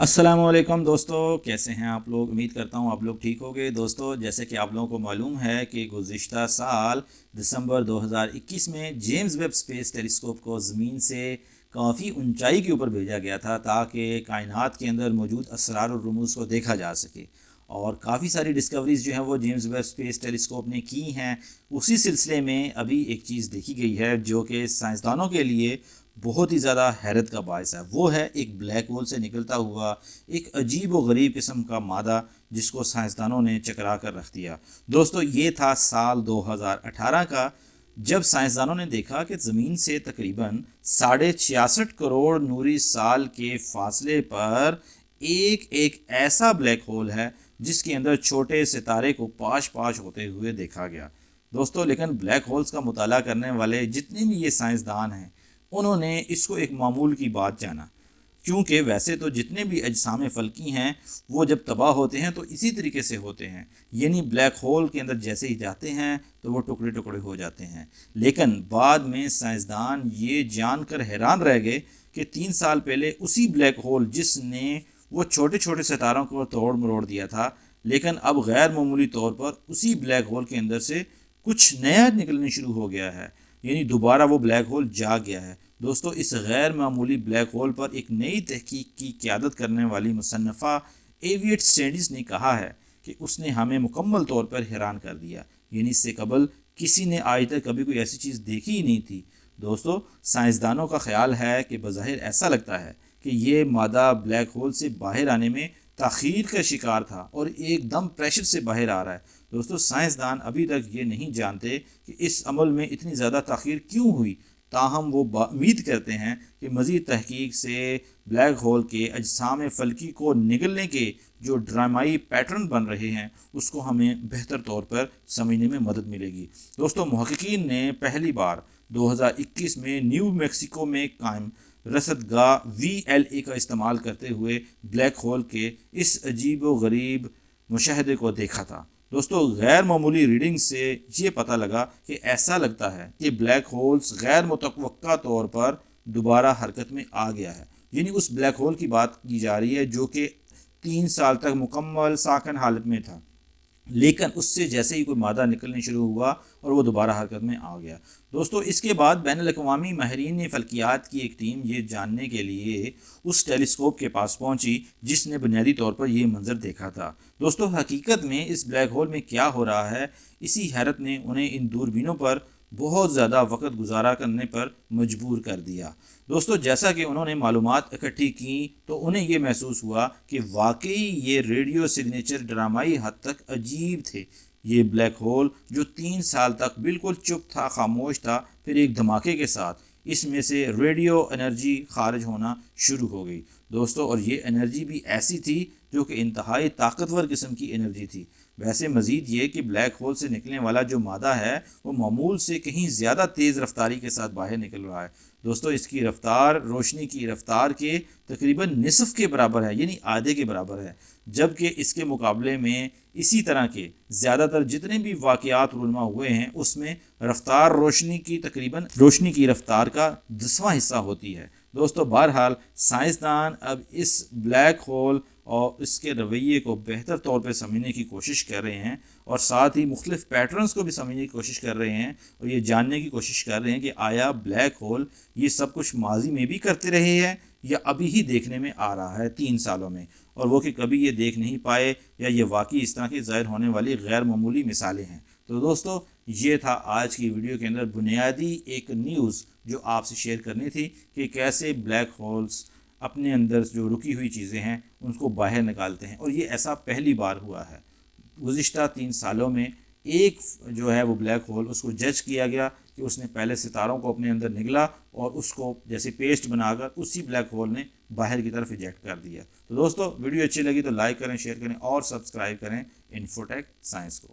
अस्सलाम वालेकुम दोस्तों, कैसे हैं आप लोग। उम्मीद करता हूं आप लोग ठीक होंगे। दोस्तों, जैसे कि आप लोगों को मालूम है कि गुज़िश्ता साल दिसंबर 2021 में जेम्स वेब स्पेस टेलीस्कोप को ज़मीन से काफ़ी ऊंचाई के ऊपर भेजा गया था ताकि कायनात के अंदर मौजूद असरार और रमूज़ को देखा जा सके। और काफ़ी सारी डिस्कवरीज़ जो हैं वो जेम्स वेब स्पेस टेलीस्कोप ने की हैं। उसी सिलसिले में अभी एक चीज़ देखी गई है जो कि साइंसदानों के लिए बहुत ही ज़्यादा हैरत का बायस है। वो है एक ब्लैक होल से निकलता हुआ एक अजीब व गरीब किस्म का मादा जिसको साइंसदानों ने चकरा कर रख दिया। दोस्तों, ये था साल 2018 का, जब साइंसदानों ने देखा कि ज़मीन से तकरीबन 66.5 करोड़ नूरी साल के फासले पर एक ऐसा ब्लैक होल है जिसके अंदर छोटे सितारे को पाश पाश होते हुए देखा गया। दोस्तों, लेकिन ब्लैक होल्स का मुताला करने वाले जितने भी ये साइंसदान हैं उन्होंने इसको एक मामूल की बात जाना, क्योंकि वैसे तो जितने भी अजसाम फल्की हैं वो जब तबाह होते हैं तो इसी तरीके से होते हैं, यानी ब्लैक होल के अंदर जैसे ही जाते हैं तो वो टुकड़े टुकड़े हो जाते हैं। लेकिन बाद में साइंसदान ये जानकर हैरान रह गए कि 3 साल पहले उसी ब्लैक होल जिसने वो छोटे छोटे सितारों को तोड़ मरोड़ दिया था, लेकिन अब गैर मामूली तौर पर उसी ब्लैक होल के अंदर से कुछ नया निकलने शुरू हो गया है, यानी दोबारा वो ब्लैक होल जाग गया है। दोस्तों, इस गैर मामूली ब्लैक होल पर एक नई तहकीक की क़यादत करने वाली मुसन्नफ़ा एविएट स्टडीज़ ने कहा है कि उसने हमें मुकम्मल तौर पर हैरान कर दिया, यानी इससे कबल किसी ने आज तक कभी कोई ऐसी चीज़ देखी ही नहीं थी। दोस्तों, साइंसदानों का ख्याल है कि बज़ाहिर ऐसा लगता है कि ये मादा ब्लैक होल से बाहर आने में ताख़ीर का शिकार था और एकदम प्रेशर से बाहर आ रहा है। दोस्तों, साइंसदान अभी तक ये नहीं जानते कि इस अमल में इतनी ज़्यादा ताख़ीर क्यों हुई, ताहम वो उम्मीद करते हैं कि मज़ीद तहकीक से ब्लैक होल के अजसाम फ़ल्की को निगलने के जो ड्रामाई पैटर्न बन रहे हैं उसको हमें बेहतर तौर पर समझने में मदद मिलेगी। दोस्तों, मुहक़्क़ीन ने पहली बार 2021 में न्यू मैक्सिको में कायम रसदगाह VLA का इस्तेमाल करते हुए ब्लैक होल के इस अजीब व गरीब मुशाहदे को देखा था। दोस्तों, गैर मामूली रीडिंग से ये पता लगा कि ऐसा लगता है कि ब्लैक होल्स गैर मुतवक्का तौर पर दोबारा हरकत में आ गया है, यानी उस ब्लैक होल की बात की जा रही है जो कि 3 साल तक मुकम्मल साकन हालत में था, लेकिन उससे जैसे ही कोई मादा निकलने शुरू हुआ और वो दोबारा हरकत में आ गया। दोस्तों, इसके बाद बैनुल-अक़वामी माहिरीन फ़ल्कियात की एक टीम ये जानने के लिए उस टेलीस्कोप के पास पहुंची जिसने बुनियादी तौर पर ये मंजर देखा था। दोस्तों, हकीकत में इस ब्लैक होल में क्या हो रहा है, इसी हैरत ने उन्हें इन दूरबीनों पर बहुत ज़्यादा वक्त गुजारा करने पर मजबूर कर दिया। दोस्तों, जैसा कि उन्होंने मालूमात इकट्ठी की तो उन्हें ये महसूस हुआ कि वाकई ये रेडियो सिग्नेचर ड्रामाई हद तक अजीब थे। ये ब्लैक होल जो 3 साल तक बिल्कुल चुप था, खामोश था, फिर एक धमाके के साथ इसमें से रेडियो एनर्जी खारिज होना शुरू हो गई। दोस्तों, और ये एनर्जी भी ऐसी थी जो कि इंतहाई ताकतवर किस्म की एनर्जी थी। वैसे मज़ीद ये कि ब्लैक होल से निकलने वाला जो मादा है वो मामूल से कहीं ज़्यादा तेज़ रफ्तारी के साथ बाहर निकल रहा है। दोस्तों, इसकी रफ्तार रोशनी की रफ्तार के तकरीबन निसफ के बराबर है, यानी आधे के बराबर है, जबकि इसके मुकाबले में इसी तरह के ज़्यादातर जितने भी वाक़यात रूनमा हुए हैं उसमें रफ्तार रोशनी की रफ्तार का 10वां हिस्सा होती है। दोस्तों, बहरहाल साइंसदान अब इस ब्लैक होल और इसके रवैये को बेहतर तौर पर समझने की कोशिश कर रहे हैं और साथ ही मुख्तलिफ पैटर्न्स को भी समझने की कोशिश कर रहे हैं और ये जानने की कोशिश कर रहे हैं कि आया ब्लैक होल ये सब कुछ माजी में भी करते रहे हैं या अभी ही देखने में आ रहा है 3 सालों में, और वो कि कभी ये देख नहीं पाए या ये वाकई इस तरह की ज़ाहिर होने वाली गैर मामूली मिसालें हैं। तो दोस्तों, ये था आज की वीडियो के अंदर बुनियादी एक न्यूज़ जो आपसे शेयर करनी थी कि कैसे ब्लैक होल्स अपने अंदर जो रुकी हुई चीज़ें हैं उनको बाहर निकालते हैं, और ये ऐसा पहली बार हुआ है। गुज़िश्ता 3 सालों में एक जो है वो ब्लैक होल उसको जज किया गया कि उसने पहले सितारों को अपने अंदर निगला और उसको जैसे पेस्ट बनाकर उसी ब्लैक होल ने बाहर की तरफ इजेक्ट कर दिया। तो दोस्तों, वीडियो अच्छी लगी तो लाइक करें, शेयर करें और सब्सक्राइब करें इन्फोटेक साइंस को।